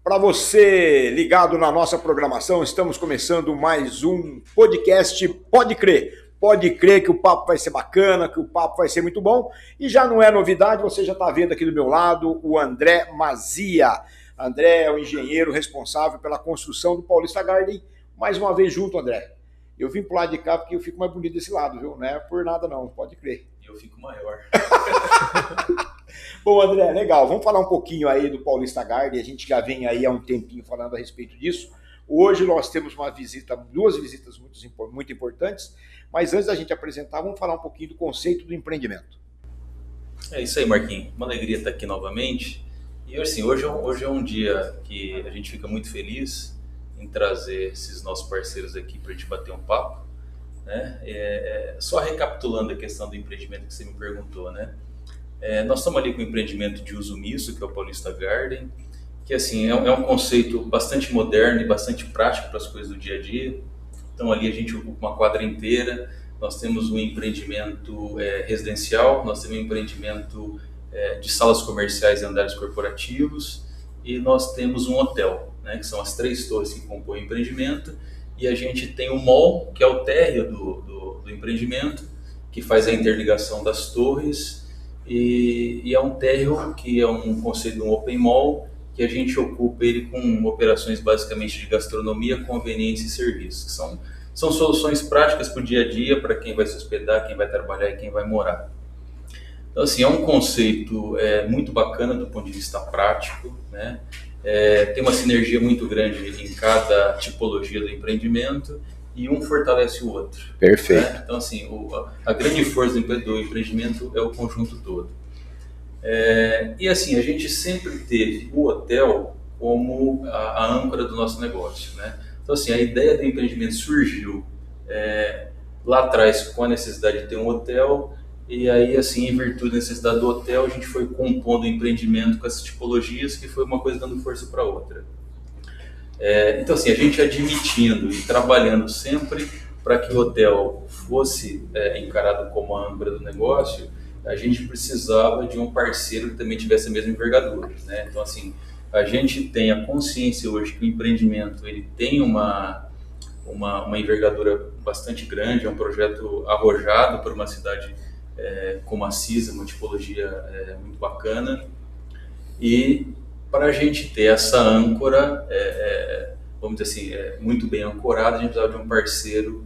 Para você ligado na nossa programação, estamos começando mais um podcast. Pode crer que o papo vai ser bacana, que o papo vai ser muito bom. E já não é novidade, você já está vendo aqui do meu lado o André Mazia. André é o engenheiro responsável pela construção do Paulista Garden. Mais uma vez junto, André. Eu vim pro lado de cá porque eu fico mais bonito desse lado, viu? Não é por nada não, pode crer. Eu fico maior. Bom, André, legal. Vamos falar um pouquinho aí do Paulista Garden. A gente já vem aí há um tempinho falando a respeito disso. Hoje nós temos duas visitas muito importantes, mas antes da gente apresentar, vamos falar um pouquinho do conceito do empreendimento. É isso aí, Marquinhos. Uma alegria estar aqui novamente. E assim, hoje é um dia que a gente fica muito feliz em trazer esses nossos parceiros aqui para a gente bater um papo, né? Só recapitulando a questão do empreendimento que você me perguntou, né? Nós estamos ali com o empreendimento de uso misto, que é o Paulista Garden, que assim, é um conceito bastante moderno e bastante prático para as coisas do dia a dia. Então ali a gente ocupa uma quadra inteira, nós temos um empreendimento residencial, nós temos um empreendimento de salas comerciais e andares corporativos, e nós temos um hotel, né, que são as três torres que compõem o empreendimento, e a gente tem o mall, que é o térreo do empreendimento, que faz a interligação das torres, e é um térreo que é um conceito de um open mall, que a gente ocupa ele com operações basicamente de gastronomia, conveniência e serviços, que são soluções práticas para o dia a dia, para quem vai se hospedar, quem vai trabalhar e quem vai morar. Então, assim, é um conceito muito bacana do ponto de vista prático, né? Tem uma sinergia muito grande em cada tipologia do empreendimento e um fortalece o outro. Perfeito. Né? Então, assim, a grande força do empreendimento é o conjunto todo. E assim, a gente sempre teve o hotel como a âncora do nosso negócio, né? Então assim, a ideia do empreendimento surgiu lá atrás com a necessidade de ter um hotel, e aí assim, em virtude da necessidade do hotel, a gente foi compondo o empreendimento com essas tipologias, que foi uma coisa dando força para outra. Então assim, a gente admitindo e trabalhando sempre para que o hotel fosse encarado como a âncora do negócio, a gente precisava de um parceiro que também tivesse a mesma envergadura, né? Então, assim, a gente tem a consciência hoje que o empreendimento ele tem uma envergadura bastante grande, é um projeto arrojado por uma cidade como Assis, uma tipologia muito bacana, e para a gente ter essa âncora, vamos dizer assim, muito bem ancorada, a gente precisava de um parceiro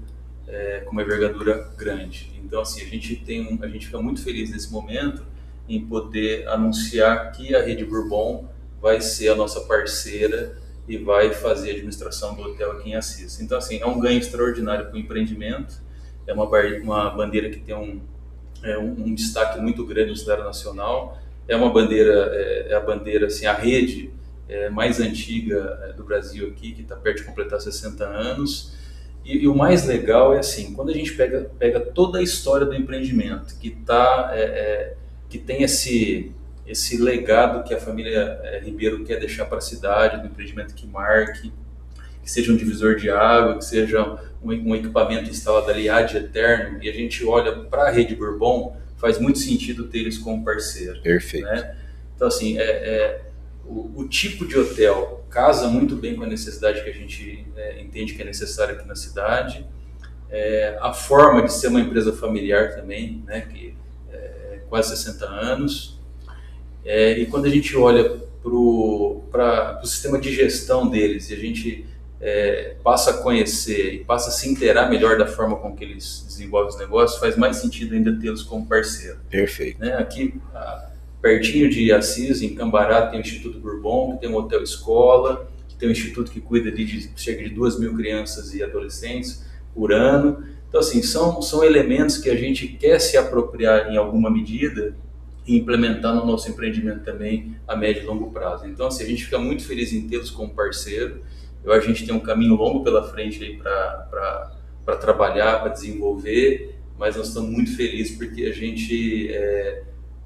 com uma envergadura grande. Então, assim, a gente fica muito feliz nesse momento em poder anunciar que a Rede Bourbon vai ser a nossa parceira e vai fazer a administração do hotel aqui em Assis. Então, assim, é um ganho extraordinário para o empreendimento, é uma bandeira que tem um destaque muito grande no cenário nacional, é uma bandeira, a bandeira, assim, a rede mais antiga do Brasil aqui, que está perto de completar 60 anos. E o mais legal é assim, quando a gente pega toda a história do empreendimento, que tem esse legado que a família Ribeiro quer deixar para a cidade, do empreendimento que marque, que seja um divisor de água, que seja um equipamento instalado ali ad eterno, e a gente olha para a Rede Bourbon, faz muito sentido ter eles como parceiro. Perfeito. Né? Então, assim, o tipo de hotel casa muito bem com a necessidade que a gente entende que é necessária aqui na cidade. A forma de ser uma empresa familiar também, né, que é quase 60 anos. E quando a gente olha para o sistema de gestão deles e a gente passa a conhecer e passa a se inteirar melhor da forma com que eles desenvolvem os negócios, faz mais sentido ainda tê-los como parceiro. Perfeito. Né? Aqui, pertinho de Assis, em Cambará, tem o Instituto Bourbon, que tem um hotel escola, que tem um instituto que cuida de cerca de 2.000 crianças e adolescentes por ano. Então, assim, são elementos que a gente quer se apropriar em alguma medida e implementar no nosso empreendimento também a médio e longo prazo. Então, assim, a gente fica muito feliz em tê-los como parceiro. A gente tem um caminho longo pela frente aí para trabalhar, para desenvolver, mas nós estamos muito felizes porque a gente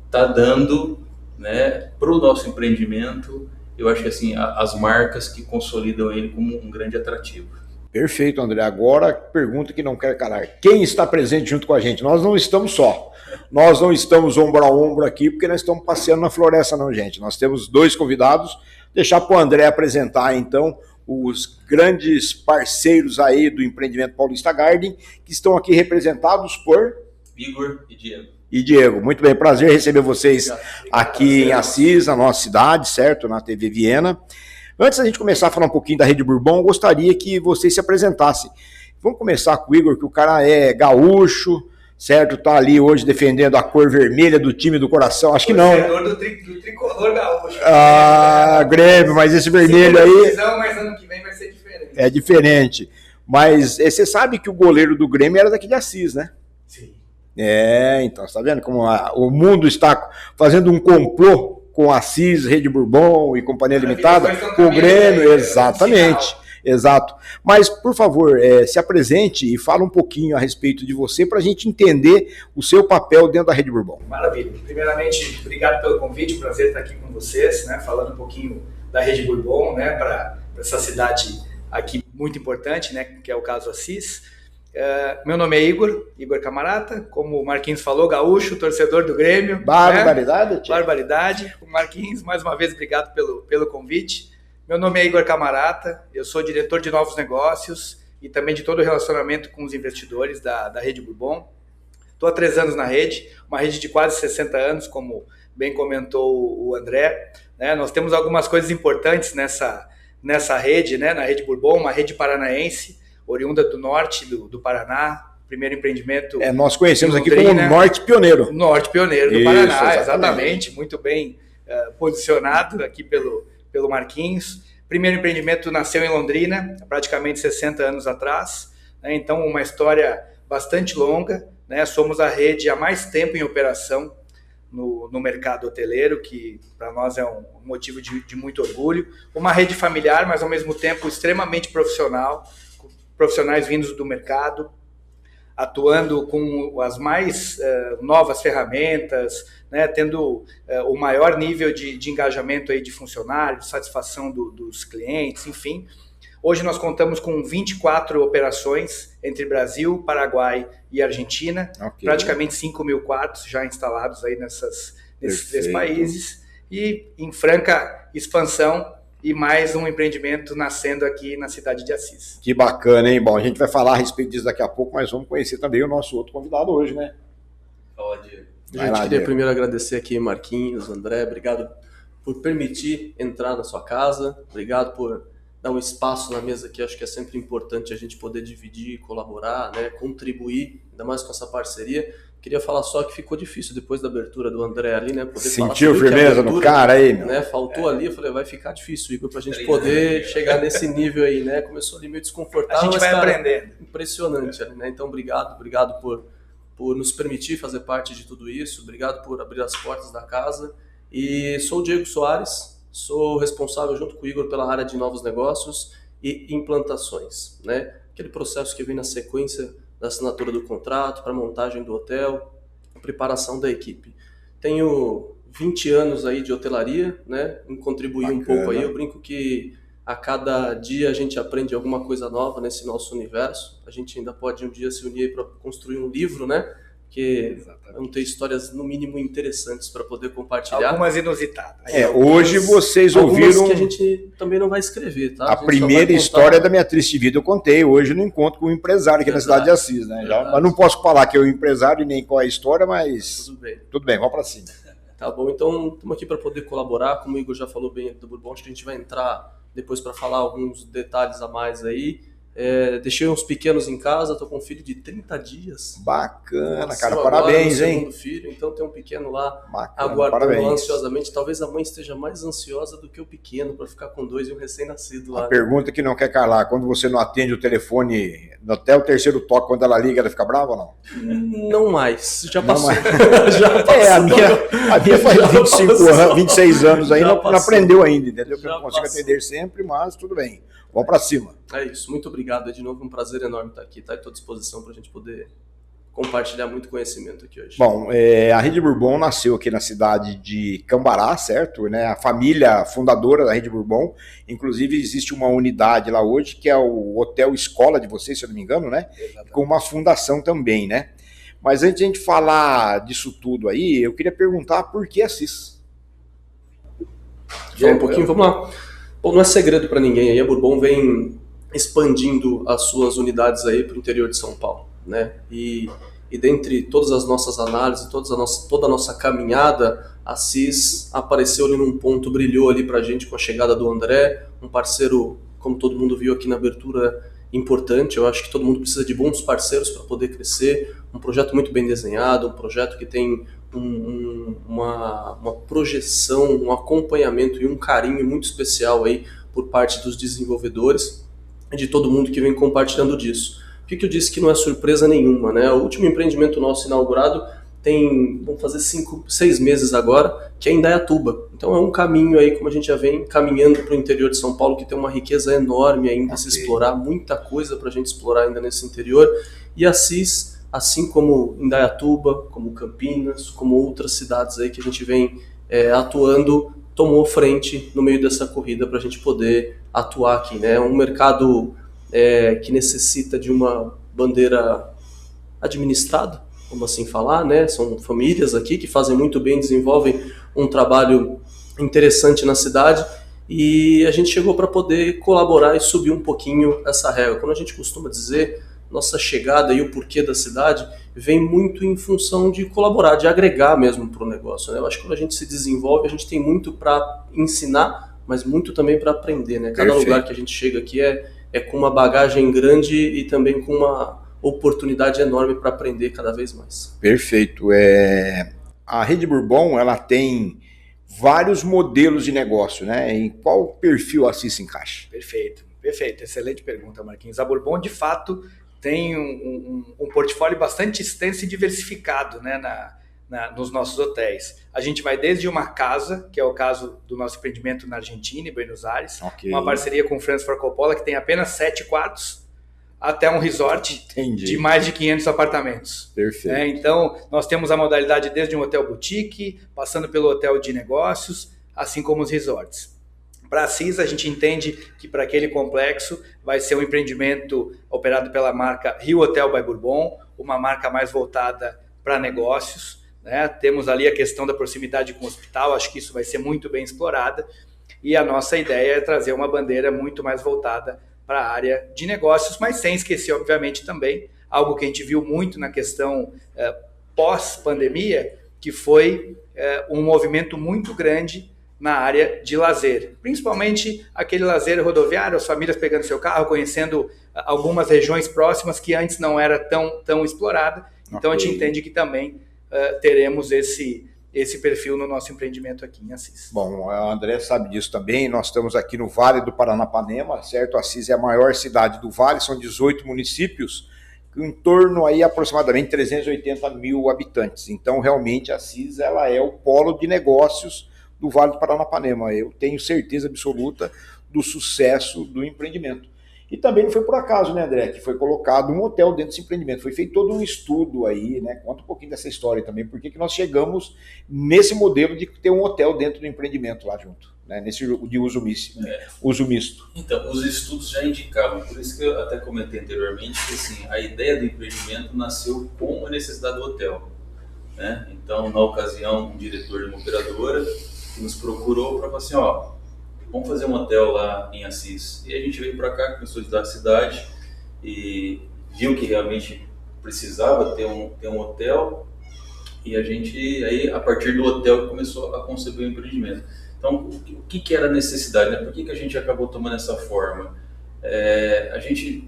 está dando, né, para o nosso empreendimento, eu acho que assim, as marcas que consolidam ele como um grande atrativo. Perfeito, André. Agora, pergunta que não quer calar. Quem está presente junto com a gente? Nós não estamos só. Nós não estamos ombro a ombro aqui, porque nós estamos passeando na floresta, não, gente. Nós temos 2 convidados. Deixar para o André apresentar, então, os grandes parceiros aí do Empreendimento Paulista Garden, que estão aqui representados por... Igor e Diego. E Diego, muito bem, prazer receber vocês aqui em Assis, na nossa cidade, certo? Na TV Viena. Antes da gente começar a falar um pouquinho da Rede Bourbon, eu gostaria que vocês se apresentassem. Vamos começar com o Igor, que o cara é gaúcho, certo? Tá ali hoje defendendo a cor vermelha do time do coração. Acho que não, né? Do tricolor gaúcho. Ah, Grêmio, mas esse vermelho aí... Mas ano que vem vai ser diferente. É diferente. Mas você sabe que o goleiro do Grêmio era daqui de Assis, né? Sim. Então, você tá vendo como o mundo está fazendo um complô com Assis, Rede Bourbon e Companhia Limitada, com o Grêmio, exatamente, exato. Mas, por favor, se apresente e fala um pouquinho a respeito de você para a gente entender o seu papel dentro da Rede Bourbon. Maravilha. Primeiramente, obrigado pelo convite, prazer estar aqui com vocês, né, falando um pouquinho da Rede Bourbon, né, para essa cidade aqui muito importante, né, que é o caso Assis. Meu nome é Igor Camarata, como o Marquinhos falou, gaúcho, torcedor do Grêmio. Barbaridade, né? Barbaridade. O Marquinhos, mais uma vez, obrigado pelo convite. Meu nome é Igor Camarata, eu sou diretor de novos negócios e também de todo o relacionamento com os investidores da Rede Bourbon. Estou há 3 anos na rede, uma rede de quase 60 anos, como bem comentou o André. Né? Nós temos algumas coisas importantes nessa rede, né? Na Rede Bourbon, uma rede paranaense, oriunda do norte do Paraná, primeiro empreendimento... Nós conhecemos aqui como Norte Pioneiro. Norte Pioneiro do Paraná, exatamente, muito bem posicionado aqui pelo Marquinhos. Primeiro empreendimento nasceu em Londrina, há praticamente 60 anos atrás, né? Então uma história bastante longa, né? Somos a rede há mais tempo em operação no mercado hoteleiro, que para nós é um motivo de muito orgulho. Uma rede familiar, mas ao mesmo tempo extremamente profissional, profissionais vindos do mercado, atuando com as mais novas ferramentas, né, tendo o maior nível de engajamento aí de funcionários, satisfação dos clientes, enfim. Hoje nós contamos com 24 operações entre Brasil, Paraguai e Argentina, praticamente 5.000 quartos já instalados aí nesses 3 países, e em franca expansão, e mais um empreendimento nascendo aqui na cidade de Assis. Que bacana, hein? Bom, a gente vai falar a respeito disso daqui a pouco, mas vamos conhecer também o nosso outro convidado hoje, né? Fala, Diego. Queria primeiro agradecer aqui Marquinhos, André, obrigado por permitir entrar na sua casa, obrigado por dar um espaço na mesa aqui, acho que é sempre importante a gente poder dividir, colaborar, né, contribuir, ainda mais com essa parceria. Queria falar só que ficou difícil depois da abertura do André ali, né? Poder sentiu firmeza no cara aí, meu? Né, faltou ali, eu falei, vai ficar difícil, Igor, pra gente poder chegar nesse nível aí, né? Começou ali meio desconfortável, a gente vai aprendendo. Impressionante ali, né? Então, obrigado por nos permitir fazer parte de tudo isso, obrigado por abrir as portas da casa. E sou o Diego Soares, sou responsável junto com o Igor pela área de novos negócios e implantações, né? Aquele processo que vem na sequência da assinatura do contrato, para a montagem do hotel, a preparação da equipe. Tenho 20 anos aí de hotelaria, né? Em contribuir um pouco aí. Eu brinco que a cada dia a gente aprende alguma coisa nova nesse nosso universo. A gente ainda pode um dia se unir para construir um livro, né? Que vão ter histórias, no mínimo, interessantes para poder compartilhar. Algumas inusitadas. Hoje vocês ouviram... que a gente também não vai escrever, tá? A primeira história da minha triste vida eu contei hoje no encontro com um empresário aqui na cidade de Assis, né? Mas não posso falar que é o empresário e nem qual é a história, mas... Tudo bem, vamos para cima. Tá bom, então estamos aqui para poder colaborar. Como o Igor já falou bem do Bourbon, acho que a gente vai entrar depois para falar alguns detalhes a mais aí. Deixei uns pequenos em casa, tô com um filho de 30 dias. Bacana, cara, parabéns, hein? Segundo filho, então tem um pequeno lá aguardando ansiosamente. Talvez a mãe esteja mais ansiosa do que o pequeno para ficar com 2 e um recém-nascido lá. A pergunta que não quer calar, quando você não atende o telefone até o 3º toque, quando ela liga, ela fica brava ou não? Não mais, já passou. Já passou. A minha faz 26 anos aí, não aprendeu ainda, entendeu? Eu não consigo atender sempre, mas tudo bem. Vamos para cima. É isso, muito obrigado. É de novo um prazer enorme estar aqui, tá? Estou à disposição para a gente poder compartilhar muito conhecimento aqui hoje. Bom, a Rede Bourbon nasceu aqui na cidade de Cambará, certo? Né? A família fundadora da Rede Bourbon, inclusive existe uma unidade lá hoje, que é o Hotel Escola de vocês, se eu não me engano, né? Exatamente. Com uma fundação também, né? Mas antes de a gente falar disso tudo aí, eu queria perguntar por que Assis? Fala um pouquinho, vamos lá. Bom, não é segredo para ninguém, aí a Bourbon vem expandindo as suas unidades aí para o interior de São Paulo, né? E dentre todas as nossas análises, toda a nossa caminhada, a Assis apareceu ali num ponto, brilhou ali pra gente com a chegada do André, um parceiro, como todo mundo viu aqui na abertura, importante. Eu acho que todo mundo precisa de bons parceiros para poder crescer, um projeto muito bem desenhado, um projeto que tem uma projeção, um acompanhamento e um carinho muito especial aí por parte dos desenvolvedores e de todo mundo que vem compartilhando disso. Por que eu disse que não é surpresa nenhuma, né? O último empreendimento nosso inaugurado vamos fazer 6 meses agora, que é em Indaiatuba. Então é um caminho aí, como a gente já vem caminhando para o interior de São Paulo, que tem uma riqueza enorme ainda a se explorar, muita coisa para a gente explorar ainda nesse interior. E Assis, assim como Indaiatuba, como Campinas, como outras cidades aí que a gente vem atuando, tomou frente no meio dessa corrida para a gente poder atuar aqui, né? Um mercado que necessita de uma bandeira administrada, vamos assim falar, né? São famílias aqui que fazem muito bem, desenvolvem um trabalho interessante na cidade e a gente chegou para poder colaborar e subir um pouquinho essa régua. Quando a gente costuma dizer, nossa chegada e o porquê da cidade vem muito em função de colaborar, de agregar mesmo para o negócio, né? Eu acho que quando a gente se desenvolve, a gente tem muito para ensinar, mas muito também para aprender, né? Cada lugar que a gente chega aqui é com uma bagagem grande e também com uma oportunidade enorme para aprender cada vez mais. Perfeito. A Rede Bourbon, ela tem vários modelos de negócio, né? Em qual perfil a Assis se encaixa? Perfeito. Excelente pergunta, Marquinhos. A Bourbon, de fato, tem um portfólio bastante extenso e diversificado, né, nos nossos hotéis. A gente vai desde uma casa, que é o caso do nosso empreendimento na Argentina, em Buenos Aires, uma parceria com o Francis Ford Coppola, que tem apenas 7 quartos, até um resort de mais de 500 apartamentos. Perfeito. Então, nós temos a modalidade desde um hotel boutique, passando pelo hotel de negócios, assim como os resorts. Para a Assis, a gente entende que para aquele complexo vai ser um empreendimento operado pela marca Rio Hotel by Bourbon, uma marca mais voltada para negócios, né? Temos ali a questão da proximidade com o hospital, acho que isso vai ser muito bem explorada, e a nossa ideia é trazer uma bandeira muito mais voltada para a área de negócios, mas sem esquecer, obviamente, também algo que a gente viu muito na questão pós-pandemia, que foi um movimento muito grande na área de lazer, principalmente aquele lazer rodoviário, as famílias pegando seu carro, conhecendo algumas regiões próximas que antes não era tão explorada. Então a gente entende que também teremos esse perfil no nosso empreendimento aqui em Assis. Bom, o André sabe disso também, nós estamos aqui no Vale do Paranapanema, certo? Assis é a maior cidade do Vale, são 18 municípios, em torno aí aproximadamente 380 mil habitantes. Então realmente Assis ela é o polo de negócios do Vale do Paranapanema. Eu tenho certeza absoluta do sucesso do empreendimento. E também não foi por acaso, né, André, que foi colocado um hotel dentro desse empreendimento. Foi feito todo um estudo aí, né? Conta um pouquinho dessa história também, por que nós chegamos nesse modelo de ter um hotel dentro do empreendimento lá junto, né? Nesse de uso misto. Então, os estudos já indicavam, por isso que eu até comentei anteriormente, que assim, a ideia do empreendimento nasceu com a necessidade do hotel, né? Então, na ocasião, um diretor de uma operadora que nos procurou para falar assim, vamos fazer um hotel lá em Assis. E a gente veio para cá, começou a estudar a cidade e viu que realmente precisava ter um hotel. E a gente, aí, a partir do hotel, começou a conceber o empreendimento. Então, o que era a necessidade, né? Por que a gente acabou tomando essa forma? A gente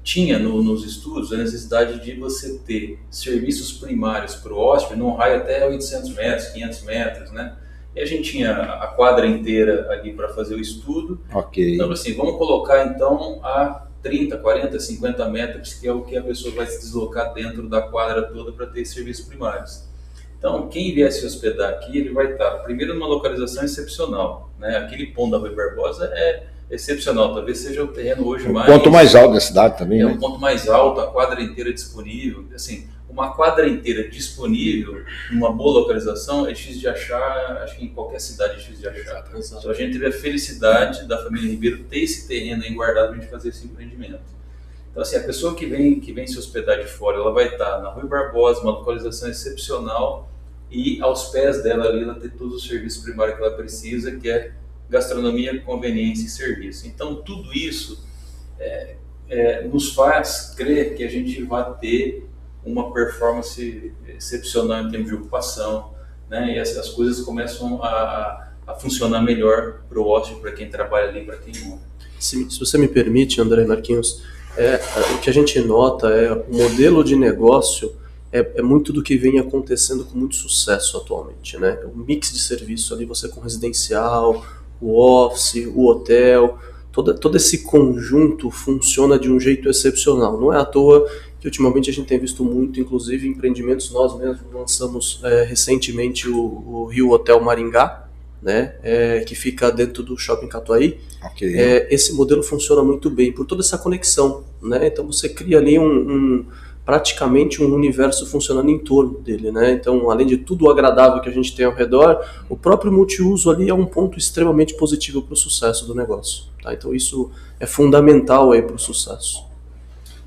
tinha nos estudos a necessidade de você ter serviços primários para o hóspede num raio até 800 metros, 500 metros, né? E a gente tinha a quadra inteira ali para fazer o estudo. Ok. Então, assim, vamos colocar então a 30, 40, 50 metros, que é o que a pessoa vai se deslocar dentro da quadra toda para ter serviços primários. Então, quem vier se hospedar aqui, ele vai estar, primeiro, numa localização excepcional, né? Aquele ponto da Rui Barbosa é excepcional, talvez seja o terreno hoje mais... O ponto mais alto da cidade também, né? O ponto mais alto, a quadra inteira disponível, assim... uma quadra inteira disponível, numa boa localização, é difícil de achar, acho que em qualquer cidade é difícil de achar. Então a gente teve a felicidade da família Ribeiro ter esse terreno aí guardado para a gente fazer esse empreendimento. Então assim, a pessoa que vem se hospedar de fora, ela vai estar na Rui Barbosa, uma localização excepcional, e aos pés dela ali ela tem todos os serviços primários que ela precisa, que é gastronomia, conveniência e serviço. Então tudo isso nos faz crer que a gente vai ter uma performance excepcional em termos de ocupação, né? E as coisas começam a funcionar melhor para o hóspede, para quem trabalha ali, para quem mora. Se você me permite, André Marquinhos, o que a gente nota o modelo de negócio é muito do que vem acontecendo com muito sucesso atualmente, né? O mix de serviço ali, você com residencial, o office, o hotel, todo esse conjunto funciona de um jeito excepcional. Não é à toa que ultimamente a gente tem visto muito, inclusive empreendimentos, nós mesmos lançamos recentemente o Rio Hotel Maringá, né, que fica dentro do Shopping Catuaí. Okay. Esse modelo funciona muito bem por toda essa conexão, né? Então você cria ali praticamente um universo funcionando em torno dele, né? Então, além de tudo o agradável que a gente tem ao redor, o próprio multiuso ali é um ponto extremamente positivo para o sucesso do negócio, tá? Então isso é fundamental aí para o sucesso.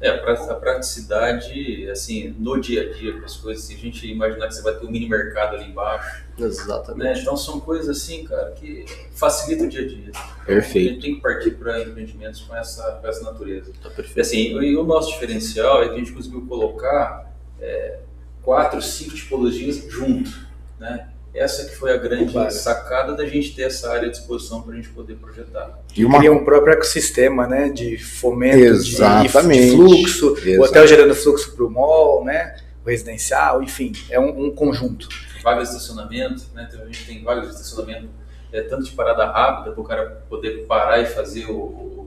A praticidade, assim, no dia a dia, para as coisas, se a gente imaginar que você vai ter um mini mercado ali embaixo. Exatamente. Né? Então são coisas assim, cara, que facilitam o dia a dia. Perfeito. A gente tem que partir para empreendimentos com essa natureza. Tá perfeito. E, assim, e o nosso diferencial é que a gente conseguiu colocar 4, 5 tipologias junto, né? Essa que foi a grande sacada da gente ter essa área à disposição para a gente poder projetar. E cria um próprio ecossistema, né, de fomento, de fluxo, Exatamente. O hotel gerando fluxo para o mall, né, o residencial, enfim, é um conjunto. Vagas de estacionamento, né? Então a gente tem vagas de estacionamento tanto de parada rápida, para o cara poder parar e fazer o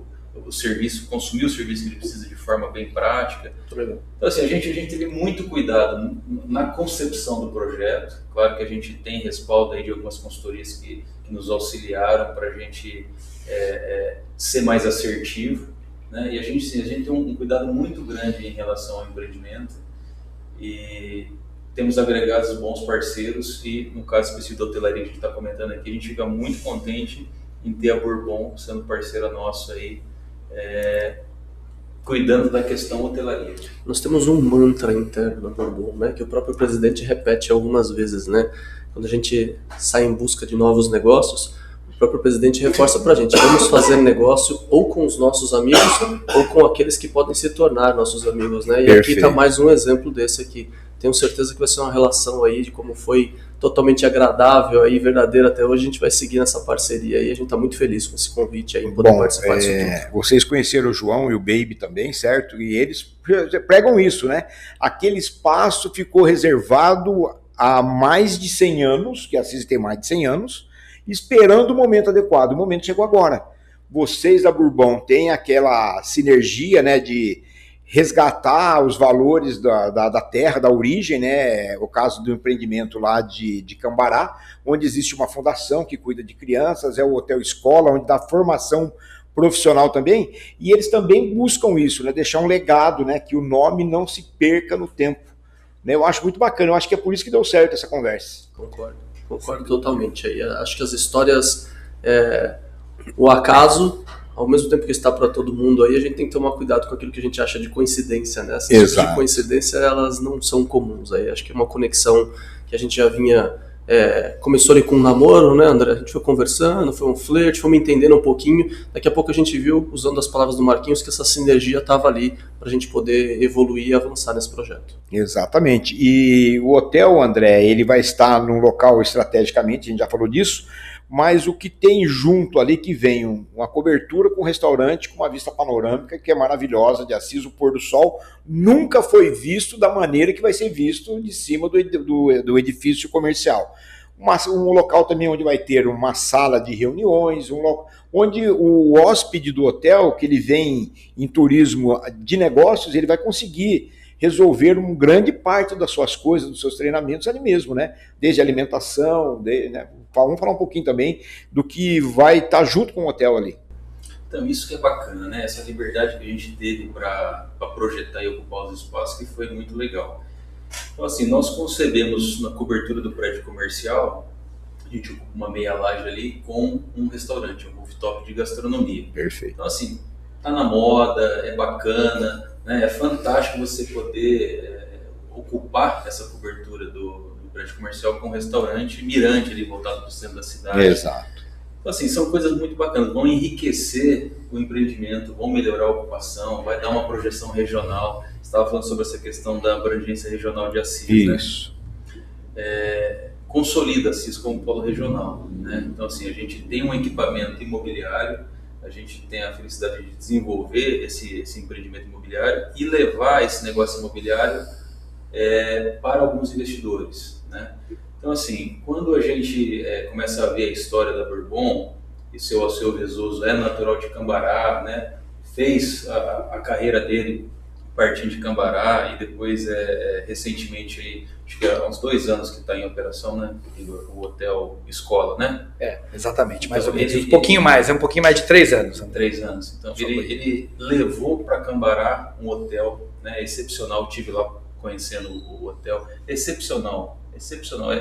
serviço, consumir o serviço que ele precisa de forma bem prática. Então assim, a gente teve muito cuidado na concepção do projeto. Claro que a gente tem respaldo aí de algumas consultorias que nos auxiliaram para a gente ser mais assertivo, né? E a gente tem um cuidado muito grande em relação ao empreendimento e temos agregados bons parceiros e, no caso específico da hotelaria que a gente está comentando aqui, a gente fica muito contente em ter a Bourbon sendo parceira nossa aí, cuidando da questão hotelaria. Nós temos um mantra interno da Bourbon, né, que o próprio presidente repete algumas vezes, né? Quando a gente sai em busca de novos negócios, o próprio presidente reforça para a gente: vamos fazer negócio ou com os nossos amigos ou com aqueles que podem se tornar nossos amigos, né? E Perfeito. Aqui está mais um exemplo desse aqui. Tenho certeza que vai ser uma relação aí de como foi totalmente agradável e verdadeira até hoje. A gente vai seguir nessa parceria e a gente está muito feliz com esse convite aí, em poder participar disso tudo. Vocês conheceram o João e o Baby também, certo? E eles pregam isso, né? Aquele espaço ficou reservado há mais de 100 anos, que a CISI tem mais de 100 anos, esperando o momento adequado. O momento chegou agora. Vocês da Bourbon têm aquela sinergia, né, de resgatar os valores da terra, da origem, né? O caso do empreendimento lá de Cambará, onde existe uma fundação que cuida de crianças, é o Hotel Escola, onde dá formação profissional também, e eles também buscam isso, né? Deixar um legado, né? Que o nome não se perca no tempo. Né? Eu acho muito bacana, eu acho que é por isso que deu certo essa conversa. Concordo totalmente. Aí acho que as histórias, o acaso, ao mesmo tempo que está para todo mundo aí, a gente tem que tomar cuidado com aquilo que a gente acha de coincidência, né? Essas tipos de coincidência, elas não são comuns aí. Acho que é uma conexão que a gente já vinha... começou ali com um namoro, né, André? A gente foi conversando, foi um flerte, fomos entendendo um pouquinho. Daqui a pouco a gente viu, usando as palavras do Marquinhos, que essa sinergia estava ali para a gente poder evoluir e avançar nesse projeto. Exatamente. E o hotel, André, ele vai estar num local estrategicamente, a gente já falou disso, mas o que tem junto ali, que vem uma cobertura com um restaurante com uma vista panorâmica, que é maravilhosa, de Assis, o pôr do sol, nunca foi visto da maneira que vai ser visto de cima do edifício comercial. Um local também onde vai ter uma sala de reuniões, onde o hóspede do hotel, que ele vem em turismo de negócios, ele vai conseguir resolver uma grande parte das suas coisas, dos seus treinamentos ali mesmo, né? Desde alimentação, né? Vamos falar um pouquinho também do que vai estar junto com o hotel ali. Então, isso que é bacana, né? Essa liberdade que a gente teve para projetar e ocupar os espaços, que foi muito legal. Então, assim, nós concebemos na cobertura do prédio comercial, a gente ocupa uma meia laje ali com um restaurante, um rooftop de gastronomia. Perfeito. Então, assim, tá na moda, é bacana, né? É fantástico você poder ocupar essa cobertura do prédio comercial com um restaurante mirante ali voltado para o centro da cidade. Exato. Então, assim, são coisas muito bacanas, vão enriquecer o empreendimento, vão melhorar a ocupação, vai dar uma projeção regional. Você estava falando sobre essa questão da abrangência regional de Assis, Isso. né? Consolida Assis como polo regional, né? Então, assim, a gente tem um equipamento imobiliário, a gente tem a felicidade de desenvolver esse empreendimento imobiliário e levar esse negócio imobiliário para alguns investidores, né? Então, assim, quando a gente começa a ver a história da Bourbon, e seu Alceu Vezoso é natural de Cambará, né? Fez a carreira dele partindo de Cambará e depois, recentemente, aí, acho que há uns 2 anos que está em operação, né? O Hotel Escola, né? Exatamente, mais Então, ou menos. Um pouquinho mais de 3 anos. 3 anos. Então, ele levou para Cambará um hotel, né, excepcional. Eu estive lá conhecendo o hotel. Excepcional.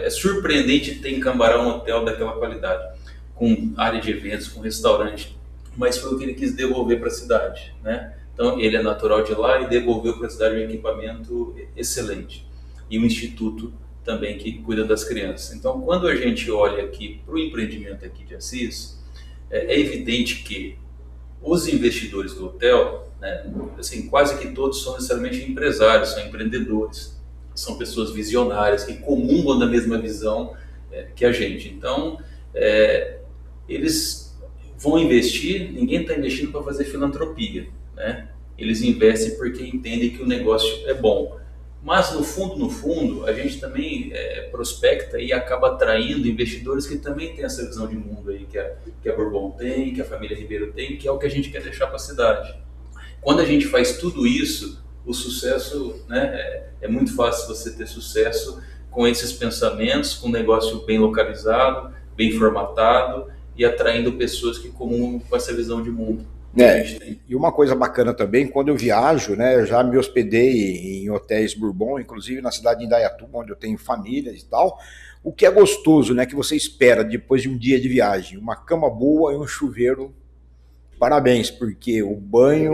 É surpreendente ter em Cambará um hotel daquela qualidade, com área de eventos, com restaurante. Mas foi o que ele quis devolver para a cidade, né? Então, ele é natural de lá e devolveu para a cidade um equipamento excelente. E um instituto também que cuida das crianças. Então, quando a gente olha aqui para o empreendimento aqui de Assis, é evidente que os investidores do hotel, né, assim, quase que todos são necessariamente empresários, são empreendedores, são pessoas visionárias que comungam da mesma visão que a gente. Então, eles vão investir, ninguém está investindo para fazer filantropia, né? Eles investem porque entendem que o negócio é bom. Mas no fundo, a gente também prospecta e acaba atraindo investidores que também têm essa visão de mundo aí que a Bourbon tem, que a família Ribeiro tem, que é o que a gente quer deixar para a cidade. Quando a gente faz tudo isso, o sucesso, né, é muito fácil você ter sucesso com esses pensamentos, com um negócio bem localizado, bem formatado e atraindo pessoas que comungam com essa visão de mundo. E uma coisa bacana também, quando eu viajo, né, eu já me hospedei em hotéis Bourbon, inclusive na cidade de Indaiatuba, onde eu tenho família e tal. O que é gostoso, né, que você espera depois de um dia de viagem, uma cama boa e um chuveiro. Parabéns, porque o banho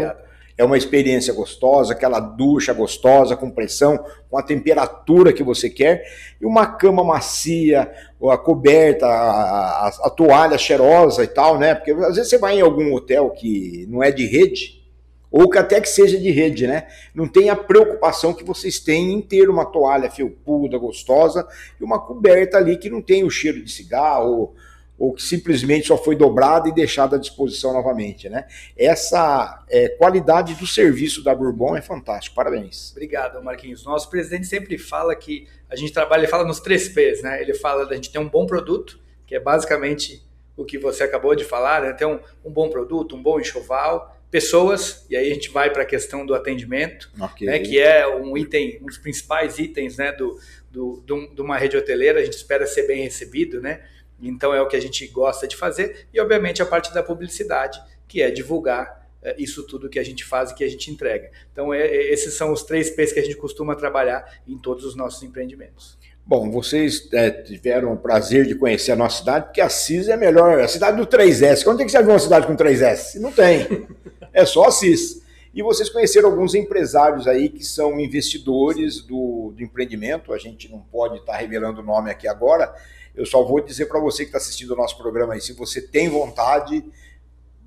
é uma experiência gostosa, aquela ducha gostosa, com pressão, com a temperatura que você quer, e uma cama macia, a coberta, a toalha cheirosa e tal, né? Porque às vezes você vai em algum hotel que não é de rede, ou que até que seja de rede, né? Não tem a preocupação que vocês têm em ter uma toalha felpuda, gostosa, e uma coberta ali que não tem o cheiro de cigarro, ou que simplesmente só foi dobrada e deixada à disposição novamente, né? Essa qualidade do serviço da Bourbon é fantástico, parabéns. Obrigado, Marquinhos. Nosso presidente sempre fala que a gente trabalha, ele fala nos 3 P's, né? Ele fala da gente ter um bom produto, que é basicamente o que você acabou de falar, né? Ter um bom produto, um bom enxoval, pessoas, e aí a gente vai para a questão do atendimento, né? Que é um dos principais itens, né? de uma rede hoteleira, a gente espera ser bem recebido, né? Então é o que a gente gosta de fazer e obviamente a parte da publicidade, que é divulgar isso tudo que a gente faz e que a gente entrega. Então esses são os 3 P's que a gente costuma trabalhar em todos os nossos empreendimentos. Bom, vocês tiveram o prazer de conhecer a nossa cidade, porque Assis é melhor, a cidade do 3S. Onde é que você viu uma cidade com 3S? Não tem, é só Assis. E vocês conheceram alguns empresários aí que são investidores do empreendimento, a gente não pode estar revelando o nome aqui agora. Eu só vou dizer para você que está assistindo o nosso programa aí, se você tem vontade,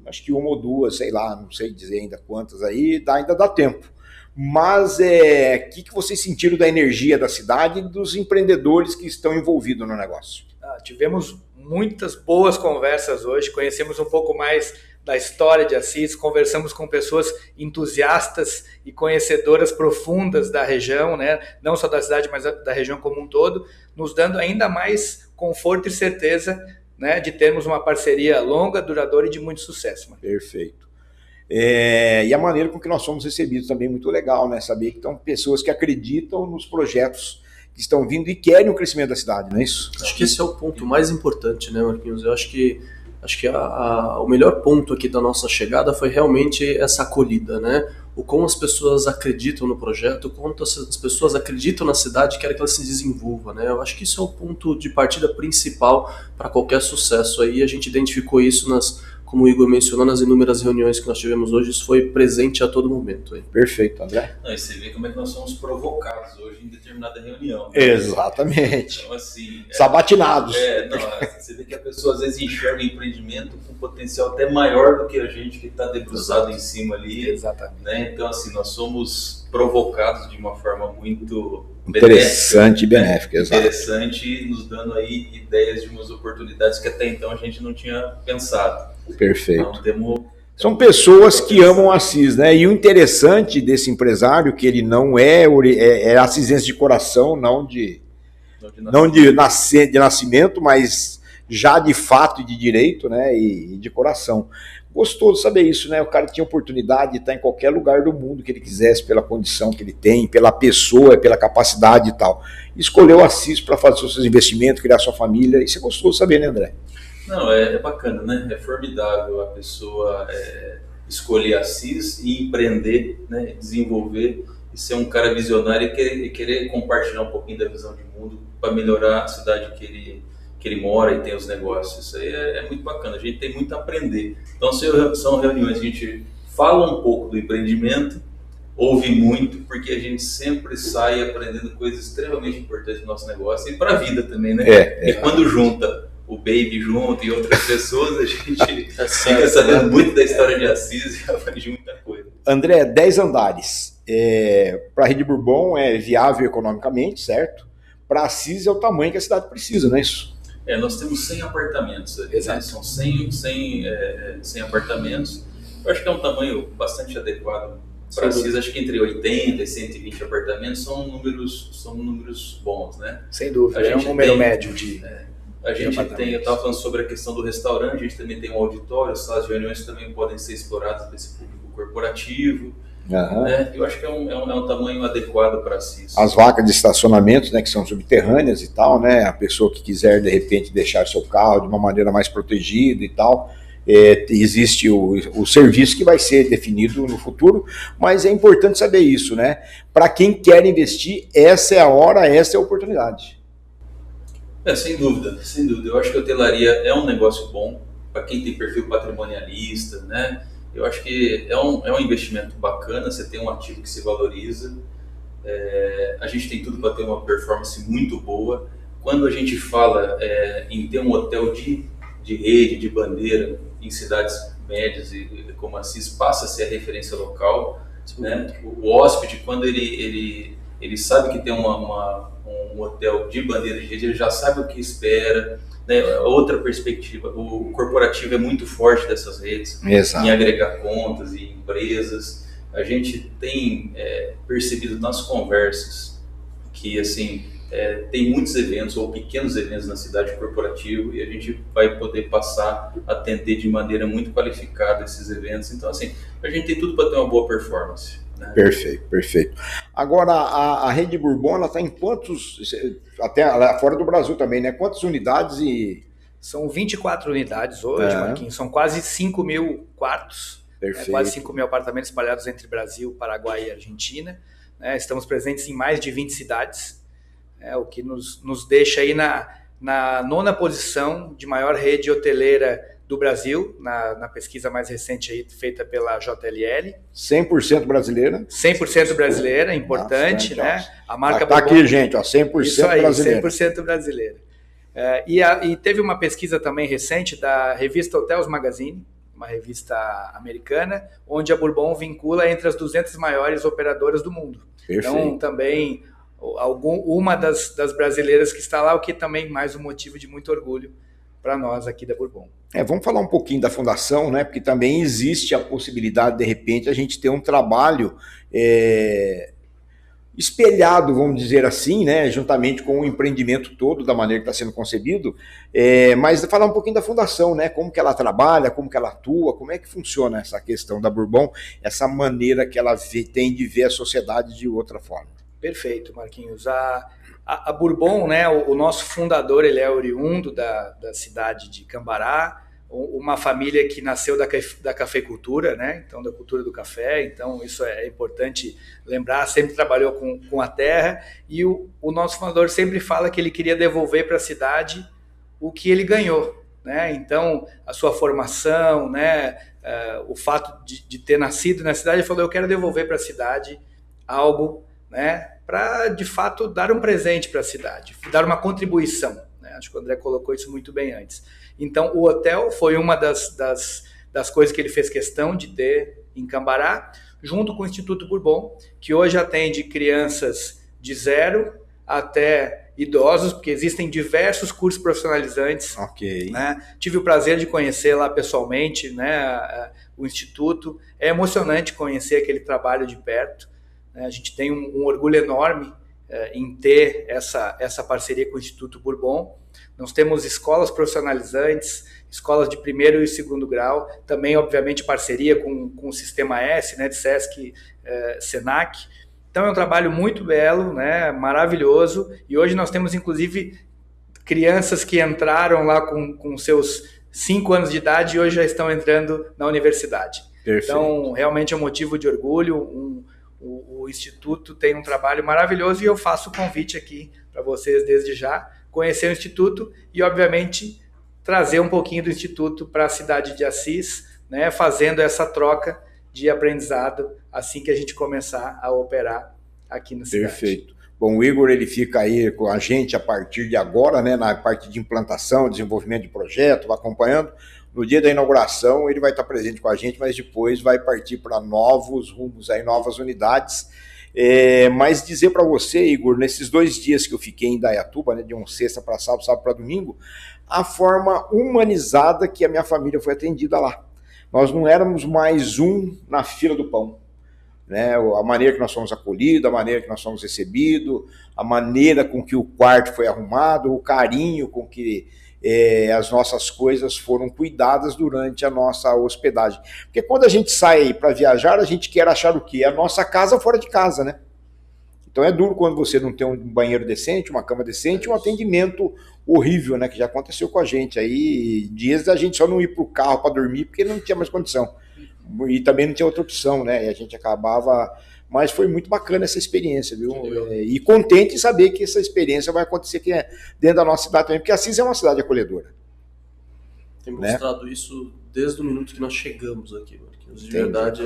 acho que 1 ou 2, sei lá, não sei dizer ainda quantas aí, ainda dá tempo. Mas o que vocês sentiram da energia da cidade e dos empreendedores que estão envolvidos no negócio? Tivemos muitas boas conversas hoje, conhecemos um pouco mais da história de Assis, conversamos com pessoas entusiastas e conhecedoras profundas da região, né? Não só da cidade, mas da região como um todo, nos dando ainda mais conforto e certeza, né, de termos uma parceria longa, duradoura e de muito sucesso. Mano. Perfeito. E a maneira com que nós somos recebidos também é muito legal, né? Saber que estão pessoas que acreditam nos projetos que estão vindo e querem o crescimento da cidade, não é isso? Acho que esse é o ponto mais importante, né, Marquinhos? Eu acho que o melhor ponto aqui da nossa chegada foi realmente essa acolhida, né? o como as pessoas acreditam no projeto, o quanto as pessoas acreditam na cidade e querem que ela se desenvolva, né? Eu acho que isso é o ponto de partida principal para qualquer sucesso. Aí a gente identificou isso como o Igor mencionou, nas inúmeras reuniões que nós tivemos hoje, isso foi presente a todo momento. Aí. Perfeito, André. Não, e você vê como é que nós somos provocados hoje em determinada reunião. Né? Exatamente. Então, assim... Sabatinados. Você vê que a pessoa às vezes enxerga o empreendimento com potencial até maior do que a gente que está debruçado em cima ali. Exatamente. Né? Então, assim, nós somos provocados de uma forma muito... interessante e benéfica, exato. Interessante, nos dando aí ideias de umas oportunidades que até então a gente não tinha pensado. Perfeito. Então, são pessoas que amam Assis, né? E o interessante desse empresário, que ele não é assisense de coração, não de nascimento, mas já de fato e de direito, né? E de coração. Gostoso saber isso, né? O cara tinha oportunidade de estar em qualquer lugar do mundo que ele quisesse, pela condição que ele tem, pela pessoa, pela capacidade e tal. Escolheu Assis para fazer seus investimentos, criar sua família. Isso é gostoso saber, né, André? Não, é bacana, né? É formidável a pessoa escolher Assis e empreender, né? Desenvolver e ser um cara visionário e querer compartilhar um pouquinho da visão de mundo para melhorar a cidade que ele mora e tem os negócios. Isso aí é muito bacana, a gente tem muito a aprender. Então são reuniões que a gente fala um pouco do empreendimento, ouve muito, porque a gente sempre sai aprendendo coisas extremamente importantes do nosso negócio e para a vida também, né? E quando junta o Baby junto e outras pessoas, a gente fica sabendo muito da história de Assis e aprende muita coisa. André, 10 andares. Para a Rede Bourbon é viável economicamente, certo? Para Assis é o tamanho que a cidade precisa, não é isso? Nós temos 100 apartamentos ali, né? São 100 apartamentos. Eu acho que é um tamanho bastante adequado para Assis. Acho que entre 80 e 120 apartamentos são números bons, né? Sem dúvida, é um número médio de... A gente tem, eu estava falando sobre a questão do restaurante, a gente também tem um auditório, as salas de reuniões também podem ser exploradas para esse público corporativo. Né? Eu acho que é um tamanho adequado para Assis. As vacas de estacionamento, né, que são subterrâneas e tal, né? A pessoa que quiser de repente deixar seu carro de uma maneira mais protegida e tal, existe o serviço que vai ser definido no futuro, mas é importante saber isso, né? Para quem quer investir, essa é a hora, essa é a oportunidade. Sem dúvida, sem dúvida. Eu acho que a hotelaria é um negócio bom para quem tem perfil patrimonialista, né? Eu acho que é um investimento bacana, você tem um ativo que se valoriza, a gente tem tudo para ter uma performance muito boa. Quando a gente fala em ter um hotel de rede, de bandeira, em cidades médias como Assis, passa a ser a referência local, né? O hóspede, quando ele sabe que tem um hotel de bandeira de rede, ele já sabe o que espera, né? Outra perspectiva, o corporativo é muito forte dessas redes. Exato. Em agregar contas e empresas. A gente tem percebido nas conversas que assim, tem muitos eventos ou pequenos eventos na cidade corporativa e a gente vai poder passar a atender de maneira muito qualificada esses eventos. Então assim, a gente tem tudo para ter uma boa performance. Né? Perfeito. Agora, a Rede Bourbon, ela está em quantos, até fora do Brasil também, né? Quantas unidades e... São 24 unidades hoje, Marquinhos, são quase 5 mil quartos, quase 5 mil apartamentos espalhados entre Brasil, Paraguai e Argentina. Estamos presentes em mais de 20 cidades, o que nos deixa aí na 9ª posição de maior rede hoteleira do Brasil, na pesquisa mais recente aí, feita pela JLL. 100% brasileira. 100% brasileira, importante, né? A marca tá aqui, gente, ó, 100% isso aí, brasileira. 100% brasileira. E teve uma pesquisa também recente da revista Hotels Magazine, uma revista americana, onde a Bourbon vincula entre as 200 maiores operadoras do mundo. Perfeito. Então, também uma das brasileiras que está lá, o que também mais um motivo de muito orgulho para nós aqui da Bourbon. Vamos falar um pouquinho da fundação, né? Porque também existe a possibilidade, de repente, a gente ter um trabalho espelhado, vamos dizer assim, né? Juntamente com o empreendimento todo, da maneira que está sendo concebido, mas falar um pouquinho da fundação, né? Como que ela trabalha, como que ela atua, como é que funciona essa questão da Bourbon, essa maneira que ela tem de ver a sociedade de outra forma. Perfeito, Marquinhos. A Bourbon, né, o nosso fundador, ele é oriundo da cidade de Cambará, uma família que nasceu da cafeicultura, né? Então da cultura do café, então isso é importante lembrar, sempre trabalhou com a terra, e o nosso fundador sempre fala que ele queria devolver para a cidade o que ele ganhou, né? Então a sua formação, né? O fato de ter nascido na cidade, ele falou, eu quero devolver para a cidade algo, né? Para de fato dar um presente para a cidade, dar uma contribuição, né? Acho que o André colocou isso muito bem antes. Então, o hotel foi uma das coisas que ele fez questão de ter em Cambará, junto com o Instituto Bourbon, que hoje atende crianças de 0 até idosos, porque existem diversos cursos profissionalizantes. Ok. Né? Tive o prazer de conhecer lá pessoalmente, né, o Instituto. É emocionante conhecer aquele trabalho de perto. Né? A gente tem um orgulho enorme em ter essa parceria com o Instituto Bourbon. Nós temos escolas profissionalizantes, escolas de primeiro e segundo grau, também, obviamente, parceria com o Sistema S, né, de SESC, Senac. Então, é um trabalho muito belo, né, maravilhoso, e hoje nós temos, inclusive, crianças que entraram lá com seus 5 anos de idade e hoje já estão entrando na universidade. Perfeito. Então, realmente é um motivo de orgulho. O Instituto tem um trabalho maravilhoso e eu faço o convite aqui para vocês desde já conhecer o Instituto e, obviamente, trazer um pouquinho do Instituto para a cidade de Assis, né, fazendo essa troca de aprendizado assim que a gente começar a operar aqui na cidade. Perfeito. Bom, o Igor ele fica aí com a gente a partir de agora, né, na parte de implantação, desenvolvimento de projeto, vai acompanhando. No dia da inauguração ele vai estar presente com a gente, mas depois vai partir para novos rumos, aí, novas unidades. Mas dizer para você, Igor, nesses 2 dias que eu fiquei em Indaiatuba, né, de sexta para sábado para domingo, a forma humanizada que a minha família foi atendida lá. Nós não éramos mais um na fila do pão. Né? A maneira que nós fomos acolhidos, a maneira que nós fomos recebidos, a maneira com que o quarto foi arrumado, o carinho com que as nossas coisas foram cuidadas durante a nossa hospedagem. Porque quando a gente sai para viajar, a gente quer achar o quê? A nossa casa fora de casa, né? Então é duro quando você não tem um banheiro decente, uma cama decente, um atendimento horrível, né? Que já aconteceu com a gente. Aí dias da gente só não ir para o carro para dormir porque não tinha mais condição. E também não tinha outra opção, né? E a gente acabava... Mas foi muito bacana essa experiência, viu? E contente em saber que essa experiência vai acontecer aqui dentro da nossa cidade também, porque Assis é uma cidade acolhedora. Tem mostrado isso desde o minuto que nós chegamos aqui, Marquinhos. De Entendi. verdade,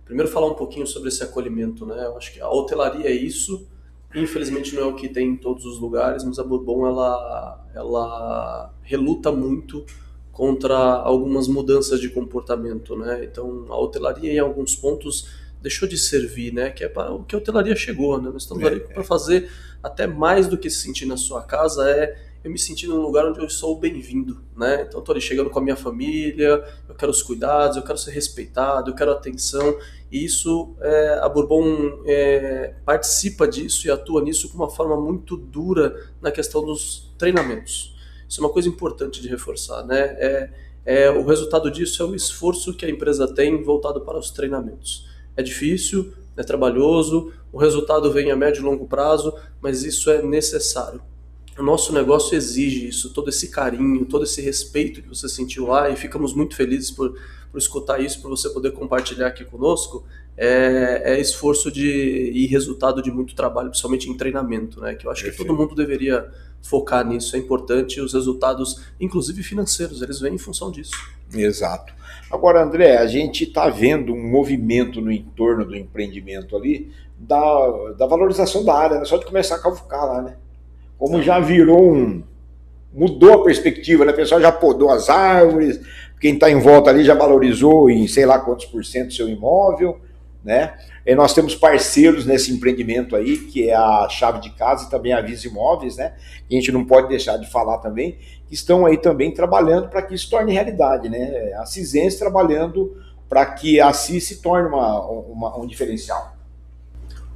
primeiro falar um pouquinho sobre esse acolhimento, né? Eu acho que a hotelaria é isso, infelizmente não é o que tem em todos os lugares, mas a Bourbon, ela reluta muito contra algumas mudanças de comportamento, né? Então, a hotelaria em alguns pontos deixou de servir, né? Que é para o que a hotelaria chegou, né? Nós estamos ali para fazer até mais do que se sentir na sua casa, eu me sentir num lugar onde eu sou bem-vindo, né? Então, estou ali chegando com a minha família, eu quero os cuidados, eu quero ser respeitado, eu quero atenção, e isso, a Bourbon participa disso e atua nisso com uma forma muito dura na questão dos treinamentos. Isso é uma coisa importante de reforçar, né? O resultado disso é o esforço que a empresa tem voltado para os treinamentos. É difícil, é trabalhoso, o resultado vem a médio e longo prazo, mas isso é necessário. O nosso negócio exige isso, todo esse carinho, todo esse respeito que você sentiu lá, e ficamos muito felizes por escutar isso, por você poder compartilhar aqui conosco. É esforço e resultado de muito trabalho, principalmente em treinamento, né? Que eu acho que todo mundo deveria focar nisso, é importante, e os resultados, inclusive financeiros, eles vêm em função disso. Exato. Agora, André, a gente está vendo um movimento no entorno do empreendimento ali, da valorização da área, né? Só de começar a cavucar lá, né? Como já virou mudou a perspectiva, né? O pessoal já podou as árvores, quem está em volta ali já valorizou em sei lá quantos % seu imóvel, né? E nós temos parceiros nesse empreendimento aí, que é a Chave de Casa e também a Visa Imóveis, né? Que a gente não pode deixar de falar também, que estão aí também trabalhando para que isso torne realidade, né? A Assisense trabalhando para que a Assis se torne um diferencial.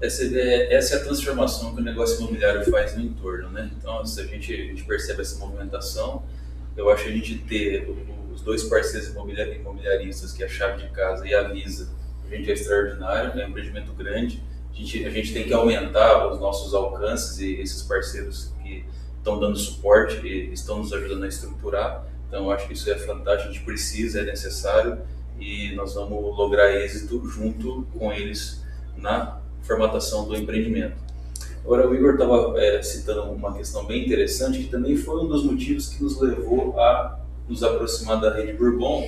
Essa é a transformação que o negócio imobiliário faz no entorno, né? Então, se a gente percebe essa movimentação, eu acho que a gente ter os 2 parceiros imobiliaristas, que é a Chave de Casa e a Visa, a gente é extraordinário, é um empreendimento grande, a gente tem que aumentar os nossos alcances, e esses parceiros que estão dando suporte e estão nos ajudando a estruturar, Então, eu acho que isso é fantástico, a gente precisa, é necessário, e nós vamos lograr êxito junto com eles na formatação do empreendimento. Agora, o Igor estava citando uma questão bem interessante, que também foi um dos motivos que nos levou a nos aproximar da Rede Bourbon,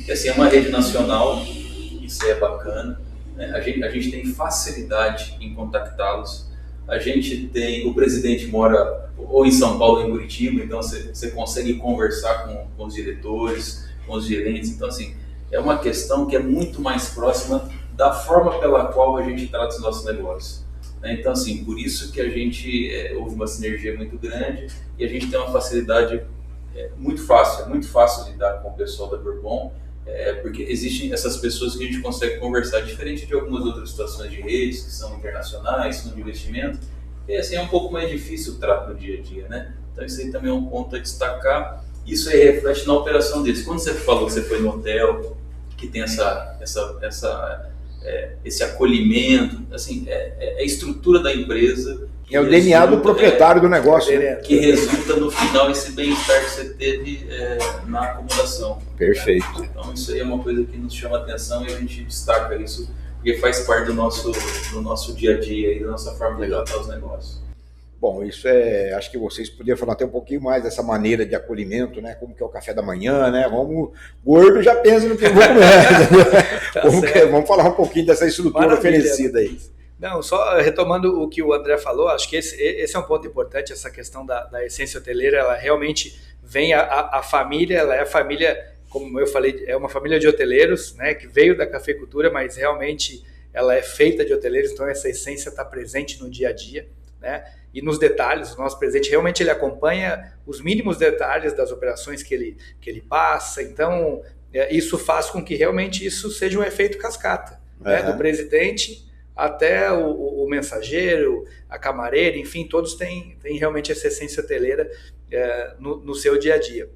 que assim, é uma rede nacional, isso é bacana, né? A gente tem facilidade em contactá-los. A gente tem, o presidente mora ou em São Paulo ou em Curitiba, então você consegue conversar com os diretores, com os gerentes. Então, assim, é uma questão que é muito mais próxima da forma pela qual a gente trata os nossos negócios. Então, assim, por isso que a gente houve uma sinergia muito grande e a gente tem uma facilidade muito fácil, é muito fácil lidar com o pessoal da Bourbon, porque existem essas pessoas que a gente consegue conversar, diferente de algumas outras situações de redes que são internacionais, são de investimento, e assim é um pouco mais difícil o trato no dia a dia, né? Então isso aí também é um ponto a destacar. Isso aí reflete na operação deles. Quando você falou que você foi no hotel, que tem esse acolhimento, assim, é a estrutura da empresa. É o DNA do proprietário do negócio, né? Que resulta no final esse bem-estar que você teve na acomodação. Perfeito. Né? Então isso aí é uma coisa que nos chama a atenção e a gente destaca isso, porque faz parte do nosso dia a dia e da nossa forma de tratar os negócios. Bom, isso acho que vocês podiam falar até um pouquinho mais dessa maneira de acolhimento, né? Como que é o café da manhã, né? Gordo já pensa no que eu vou comer. Vamos falar um pouquinho dessa estrutura oferecida aí. Não, só retomando o que o André falou, acho que esse é um ponto importante, essa questão da essência hoteleira, ela realmente vem a família, ela é a família, como eu falei, é uma família de hoteleiros, né, que veio da cafeicultura, mas realmente ela é feita de hoteleiros, então essa essência está presente no dia a dia, né, e nos detalhes, o nosso presidente realmente ele acompanha os mínimos detalhes das operações que ele passa, então isso faz com que realmente isso seja um efeito cascata, né, do presidente até o mensageiro, a camareira, enfim, todos têm realmente essa essência hoteleira no seu dia a dia.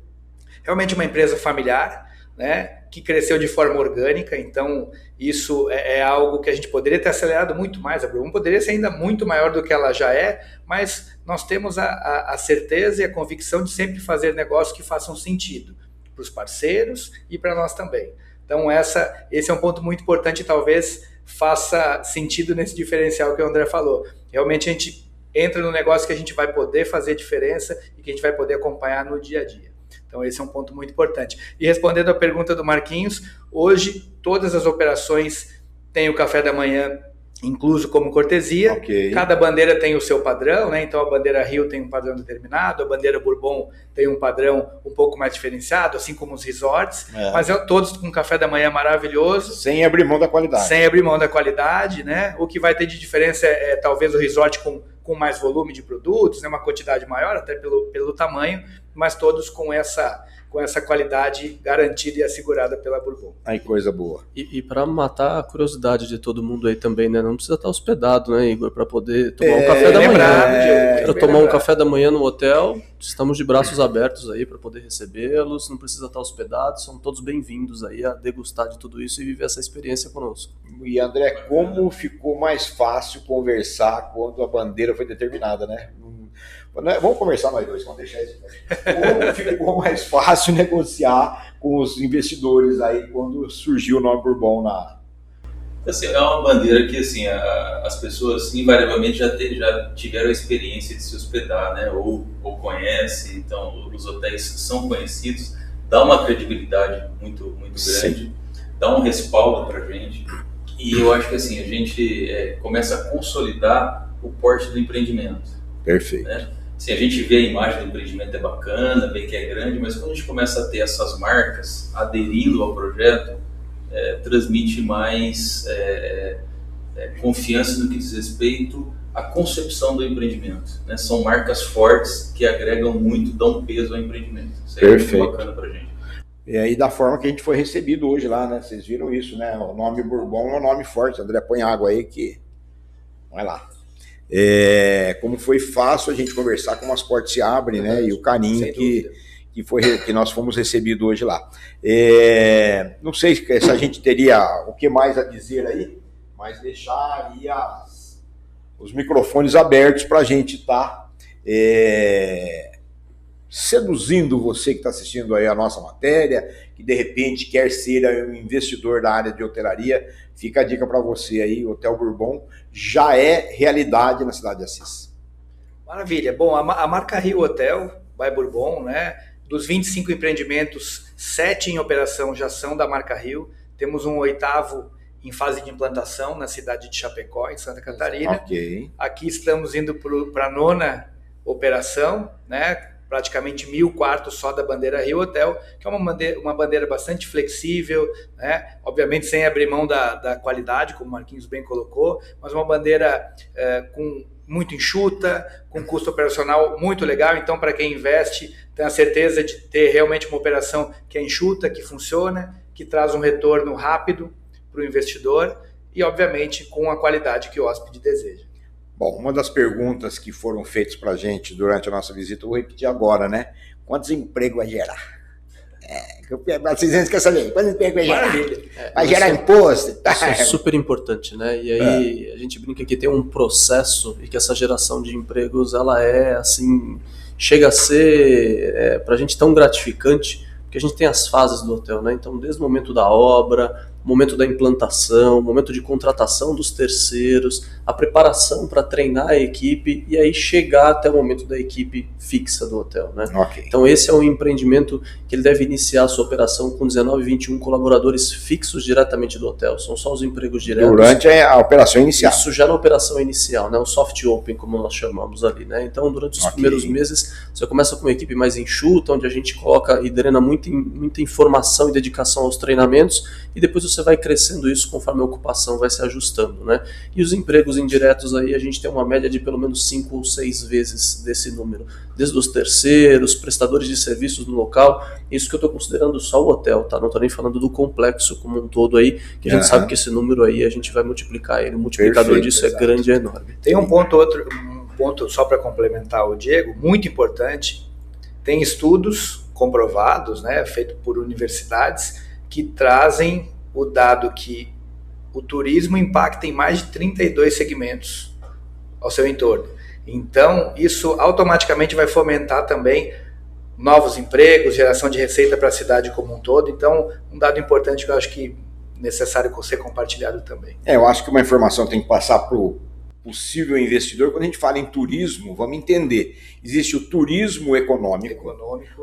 Realmente uma empresa familiar, né, que cresceu de forma orgânica, então isso é algo que a gente poderia ter acelerado muito mais, a Bourbon poderia ser ainda muito maior do que ela já é, mas nós temos a certeza e a convicção de sempre fazer negócios que façam sentido para os parceiros e para nós também. Então esse é um ponto muito importante, talvez faça sentido nesse diferencial que o André falou. Realmente a gente entra no negócio que a gente vai poder fazer diferença e que a gente vai poder acompanhar no dia a dia. Então esse é um ponto muito importante. E respondendo à pergunta do Marquinhos, hoje todas as operações têm o café da manhã incluso como cortesia. Okay. Cada bandeira tem o seu padrão, né? Então a bandeira Rio tem um padrão determinado, a bandeira Bourbon tem um padrão um pouco mais diferenciado, assim como os resorts, mas todos com café da manhã maravilhoso. Sem abrir mão da qualidade. Sem abrir mão da qualidade, né? O que vai ter de diferença é talvez o resort com mais volume de produtos, né? Uma quantidade maior, até pelo tamanho, mas todos com essa qualidade garantida e assegurada pela Bourbon. Aí, coisa boa. E para matar a curiosidade de todo mundo aí também, né? Não precisa estar hospedado, né, Igor, para poder tomar um café da manhã. Para tomar um café da manhã no hotel, estamos de braços abertos aí para poder recebê-los, não precisa estar hospedado, são todos bem-vindos aí a degustar de tudo isso e viver essa experiência conosco. E André, como ficou mais fácil conversar quando a bandeira foi determinada, né? Vamos conversar nós dois, vamos deixar isso. Como ficou mais fácil negociar com os investidores aí quando surgiu o nome Bourbon na... Assim, é uma bandeira que assim, as pessoas invariavelmente já tiveram a experiência de se hospedar, né? Ou conhecem, então os hotéis são conhecidos, dá uma credibilidade muito, muito grande, sim, dá um respaldo para a gente. E eu acho que assim, a gente começa a consolidar o porte do empreendimento. Perfeito. Né? Assim, a gente vê a imagem do empreendimento é bacana, vê que é grande, mas quando a gente começa a ter essas marcas aderindo ao projeto, transmite mais confiança no que diz respeito à concepção do empreendimento. Né? São marcas fortes que agregam muito, dão peso ao empreendimento. Isso é muito bacana pra gente. E aí da forma que a gente foi recebido hoje lá, né? Vocês viram isso, né? O nome Bourbon é um nome forte. André, põe água aí que... Vai lá. Como foi fácil a gente conversar, como as portas se abrem, né? E o carinho que nós fomos recebidos hoje lá. Não sei se a gente teria o que mais a dizer aí, mas deixar aí os microfones abertos para a gente estar seduzindo você que está assistindo aí a nossa matéria, que de repente quer ser um investidor da área de hotelaria, fica a dica para você aí, o Hotel Bourbon já é realidade na cidade de Assis. Maravilha. Bom, a marca Rio Hotel by Bourbon, né? Dos 25 empreendimentos, 7 em operação já são da marca Rio. Temos um 8º em fase de implantação na cidade de Chapecó, em Santa Catarina. Okay. Aqui estamos indo para a 9ª operação, né? Praticamente 1.000 quartos só da bandeira Rio Hotel, que é uma bandeira bastante flexível, né? Obviamente sem abrir mão da qualidade, como o Marquinhos bem colocou, mas uma bandeira com muito enxuta, com custo operacional muito legal. Então, para quem investe, tem a certeza de ter realmente uma operação que é enxuta, que funciona, que traz um retorno rápido para o investidor e, obviamente, com a qualidade que o hóspede deseja. Bom, uma das perguntas que foram feitas para a gente durante a nossa visita, eu vou repetir agora, né? Quantos empregos vai gerar? Vocês querem saber? Quantos empregos vai gerar? Vai gerar imposto? Isso é super importante, né? E aí a gente brinca que tem um processo e que essa geração de empregos, ela é assim, chega a ser para a gente tão gratificante, porque a gente tem as fases do hotel, né? Então, desde o momento da obra, o momento da implantação, o momento de contratação dos terceiros, a preparação para treinar a equipe e aí chegar até o momento da equipe fixa do hotel, né? Okay. Então esse é um empreendimento que ele deve iniciar a sua operação com 19, 21 colaboradores fixos diretamente do hotel. São só os empregos diretos. Durante a operação inicial. Isso já na operação inicial, né? O soft open, como nós chamamos ali, né? Então durante os primeiros meses você começa com uma equipe mais enxuta, onde a gente coloca e drena muita informação e dedicação aos treinamentos e depois você vai crescendo isso conforme a ocupação vai se ajustando, né? E os empregos indiretos aí a gente tem uma média de pelo menos 5 ou 6 vezes desse número, desde os terceiros, prestadores de serviços no local, isso que eu estou considerando só o hotel, tá? Não estou nem falando do complexo como um todo aí, que a gente sabe que esse número aí a gente vai multiplicar ele, o multiplicador disso é grande e enorme. Tem um ponto só para complementar o Diego, muito importante, tem estudos comprovados, né, feitos por universidades, que trazem o dado que o turismo impacta em mais de 32 segmentos ao seu entorno. Então, isso automaticamente vai fomentar também novos empregos, geração de receita para a cidade como um todo. Então, um dado importante que eu acho que é necessário ser compartilhado também. Eu acho que uma informação tem que passar para o possível investidor. Quando a gente fala em turismo, vamos entender. Existe o turismo econômico.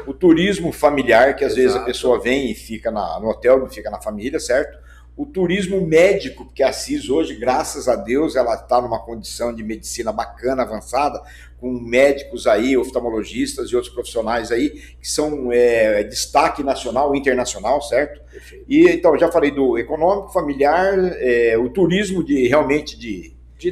O turismo familiar, que às vezes a pessoa vem e fica no hotel, não fica na família, certo? O turismo médico, porque a Assis hoje, graças a Deus, ela está numa condição de medicina bacana, avançada, com médicos aí, oftalmologistas e outros profissionais aí, que são destaque nacional e internacional, certo? Perfeito. E então, já falei do econômico, familiar, o turismo de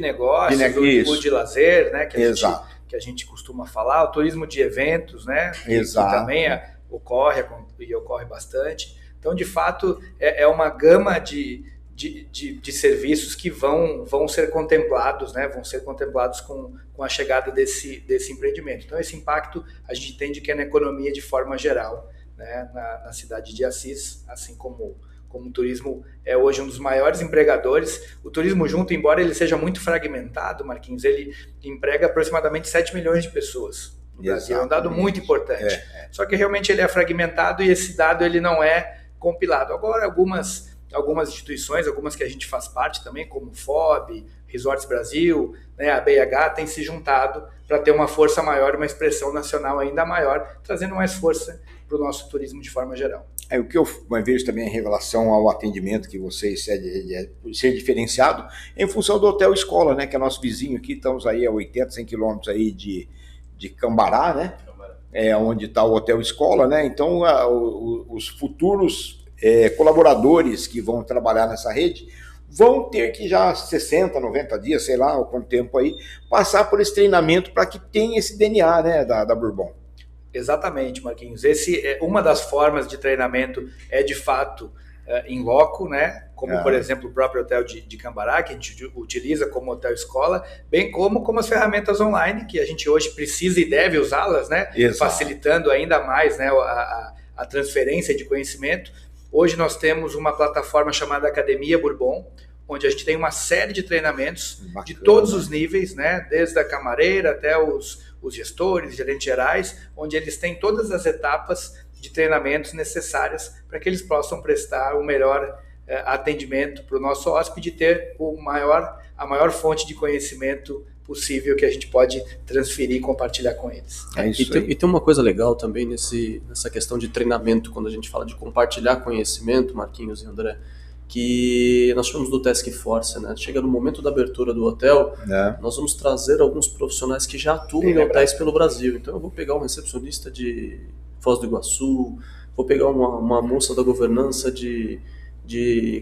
negócio, de lazer, né? Que a gente costuma falar, o turismo de eventos, né? Exato. Que também ocorre bastante. Então, de fato, é uma gama de serviços que vão ser contemplados, né? Vão ser contemplados com a chegada desse empreendimento. Então, esse impacto a gente entende que é na economia de forma geral, né? Na cidade de Assis, assim como o turismo é hoje um dos maiores empregadores. O turismo junto, embora ele seja muito fragmentado, Marquinhos, ele emprega aproximadamente 7 milhões de pessoas no Brasil. É um dado muito importante. Só que realmente ele é fragmentado e esse dado ele não é compilado. Agora, algumas instituições, algumas que a gente faz parte também, como o FOB, Resorts Brasil, né, a BH, tem se juntado para ter uma força maior, uma expressão nacional ainda maior, trazendo mais força para o nosso turismo de forma geral. O que eu vejo também em relação ao atendimento que vocês ser diferenciado, é em função do Hotel Escola, né, que é nosso vizinho aqui, estamos aí a 80, 100 quilômetros aí de Cambará, né? Onde está o Hotel Escola, né? Então, os futuros colaboradores que vão trabalhar nessa rede vão ter que já 60, 90 dias, sei lá, quanto tempo aí, passar por esse treinamento para que tenha esse DNA, né, da Bourbon. Exatamente, Marquinhos. Uma das formas de treinamento é, de fato, em loco, né? Como, por exemplo, o próprio hotel de Cambará, que a gente utiliza como hotel escola, bem como as ferramentas online, que a gente hoje precisa e deve usá-las, né? Facilitando ainda mais, né, a transferência de conhecimento. Hoje nós temos uma plataforma chamada Academia Bourbon, onde a gente tem uma série de treinamentos de todos os níveis, né? Desde a camareira até os os gestores, gerentes gerais, onde eles têm todas as etapas de treinamentos necessárias para que eles possam prestar o melhor atendimento para o nosso hóspede e ter a maior fonte de conhecimento possível que a gente pode transferir e compartilhar com eles. E tem uma coisa legal também nessa questão de treinamento, quando a gente fala de compartilhar conhecimento, Marquinhos e André, que nós chamamos do Task Force, né? Chega no momento da abertura do hotel, nós vamos trazer alguns profissionais que já atuam em hotéis pelo Brasil. Então eu vou pegar um recepcionista de Foz do Iguaçu, vou pegar uma moça da governança de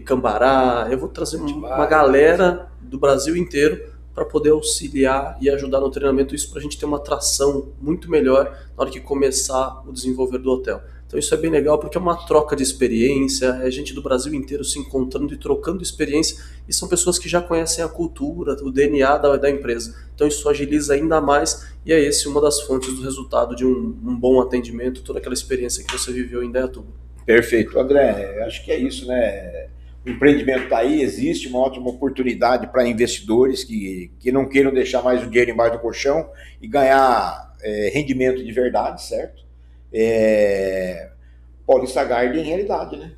Cambará, eu vou trazer uma galera do Brasil inteiro para poder auxiliar e ajudar no treinamento, isso para a gente ter uma atração muito melhor na hora que começar o desenvolver do hotel. Então isso é bem legal porque é uma troca de experiência, é gente do Brasil inteiro se encontrando e trocando experiência, e são pessoas que já conhecem a cultura, o DNA da empresa. Então isso agiliza ainda mais, e é esse uma das fontes do resultado de um bom atendimento, toda aquela experiência que você viveu em Indaiatuba. Perfeito, André, acho que é isso, né? O empreendimento está aí, existe uma ótima oportunidade para investidores que não queiram deixar mais o dinheiro embaixo do colchão e ganhar rendimento de verdade, certo? Paulista Garden em realidade, né?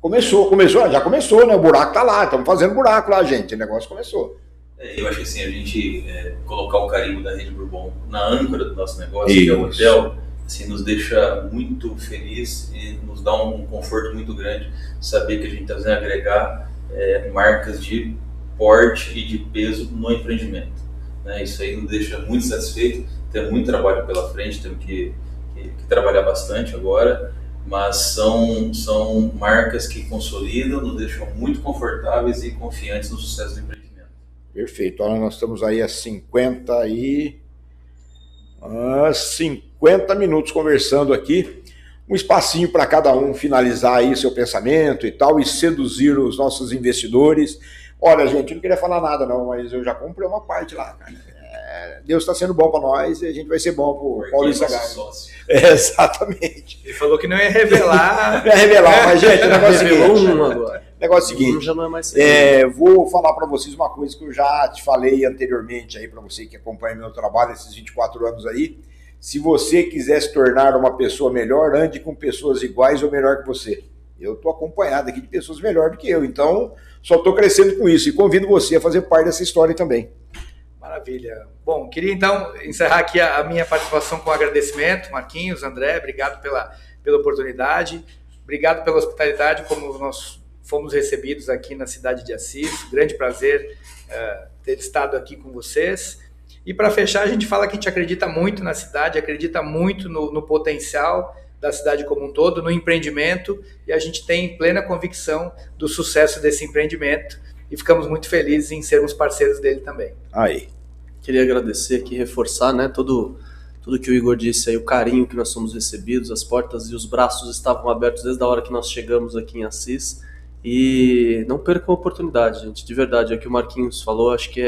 Já começou, né? O buraco está lá, estamos fazendo buraco lá, gente, o negócio começou. Eu acho que assim, a gente colocar o carimbo da Rede Bourbon na âncora do nosso negócio, que é o hotel, assim, nos deixa muito feliz e nos dá um conforto muito grande saber que a gente está fazendo agregar marcas de porte e de peso no empreendimento, né? Isso aí nos deixa muito satisfeito. Tem muito trabalho pela frente, temos que trabalhar bastante agora, mas são marcas que consolidam, nos deixam muito confortáveis e confiantes no sucesso do empreendimento. Perfeito. Olha, nós estamos aí a 50 minutos conversando aqui, um espacinho para cada um finalizar aí seu pensamento e tal, e seduzir os nossos investidores. Olha, gente, eu não queria falar nada não, mas eu já comprei uma parte lá, cara. Deus está sendo bom para nós e a gente vai ser bom para o Paulista Garden. Exatamente. Ele falou que não ia revelar. Não ia revelar, mas gente, o negócio é o seguinte. Agora. Negócio seguinte, já não é mais vou falar para vocês uma coisa que eu já te falei anteriormente aí para você que acompanha meu trabalho esses 24 anos aí. Se você quiser se tornar uma pessoa melhor, ande com pessoas iguais ou melhor que você. Eu estou acompanhado aqui de pessoas melhor do que eu, então só estou crescendo com isso e convido você a fazer parte dessa história também. Maravilha. Bom, queria então encerrar aqui a minha participação com agradecimento. Marquinhos, André, obrigado pela oportunidade, obrigado pela hospitalidade, como nós fomos recebidos aqui na cidade de Assis. Grande prazer ter estado aqui com vocês. E para fechar, a gente fala que a gente acredita muito na cidade, acredita muito no potencial da cidade como um todo, no empreendimento, e a gente tem plena convicção do sucesso desse empreendimento e ficamos muito felizes em sermos parceiros dele também. Aí. Queria agradecer aqui, reforçar, né, tudo que o Igor disse aí, o carinho que nós somos recebidos, as portas e os braços estavam abertos desde a hora que nós chegamos aqui em Assis, e não percam a oportunidade, gente, de verdade, é o que o Marquinhos falou, acho que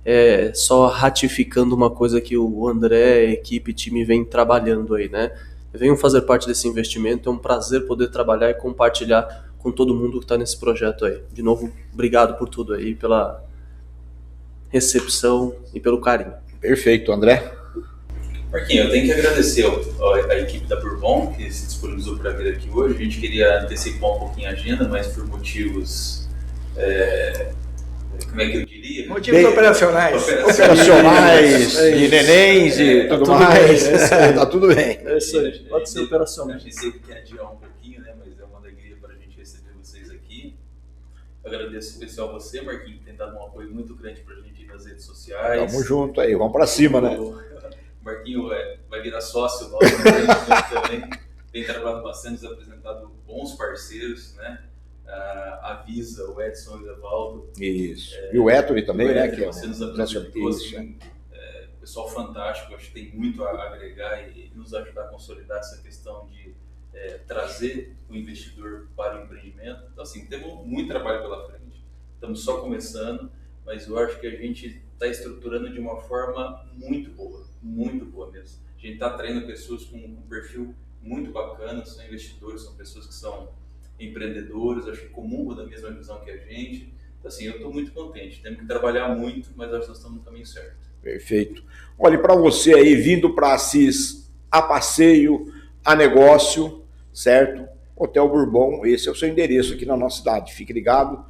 é só ratificando uma coisa que o André, a equipe, time vem trabalhando aí, né? Venham fazer parte desse investimento, é um prazer poder trabalhar e compartilhar com todo mundo que está nesse projeto aí. De novo, obrigado por tudo aí, pela recepção e pelo carinho. Perfeito, André. Marquinhos, eu tenho que agradecer a equipe da Bourbon que se disponibilizou para vir aqui hoje. A gente queria antecipar um pouquinho a agenda, mas por motivos... como é que eu diria? Motivos operacionais. Operacionais, de nenéns e tudo mais. Tá tudo bem. É isso aí, pode ser operacional. A gente sempre quer adiar um pouquinho, né? Mas é uma alegria para a gente receber vocês aqui. Eu agradeço em especial você, Marquinhos, que tem dado um apoio muito grande para a gente nas redes sociais. Tamo junto aí, vamos para cima, né? O Marquinhos vai virar sócio nosso também. Tem trabalhado bastante, apresentado bons parceiros, né? A Visa, o Edson e o Evaldo. Isso. E o Ettore também, né? Que você nos apresentou, assim, pessoal fantástico, acho que tem muito a agregar e nos ajudar a consolidar essa questão de trazer o investidor para o empreendimento. Então, assim, temos muito trabalho pela frente. Estamos só começando, mas eu acho que a gente está estruturando de uma forma muito boa mesmo. A gente está atraindo pessoas com um perfil muito bacana, são investidores, são pessoas que são empreendedores, acho que comungam da mesma visão que a gente. Então, assim, eu estou muito contente. Temos que trabalhar muito, mas acho que nós estamos no caminho certo. Perfeito. Olha, para você aí, vindo para Assis a passeio, a negócio, certo? Hotel Bourbon, esse é o seu endereço aqui na nossa cidade. Fique ligado.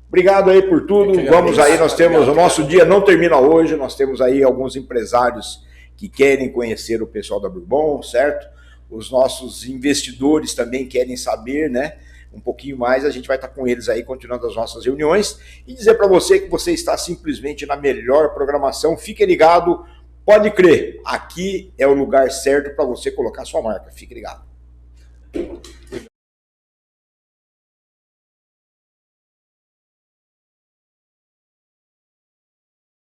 Obrigado aí por tudo. Vamos aí, nós temos, o nosso dia não termina hoje, nós temos aí alguns empresários que querem conhecer o pessoal da Bourbon, certo? Os nossos investidores também querem saber, né? Um pouquinho mais, a gente vai estar com eles aí, continuando as nossas reuniões, e dizer para você que você está simplesmente na melhor programação. Fique ligado, pode crer, aqui é o lugar certo para você colocar sua marca. Fique ligado.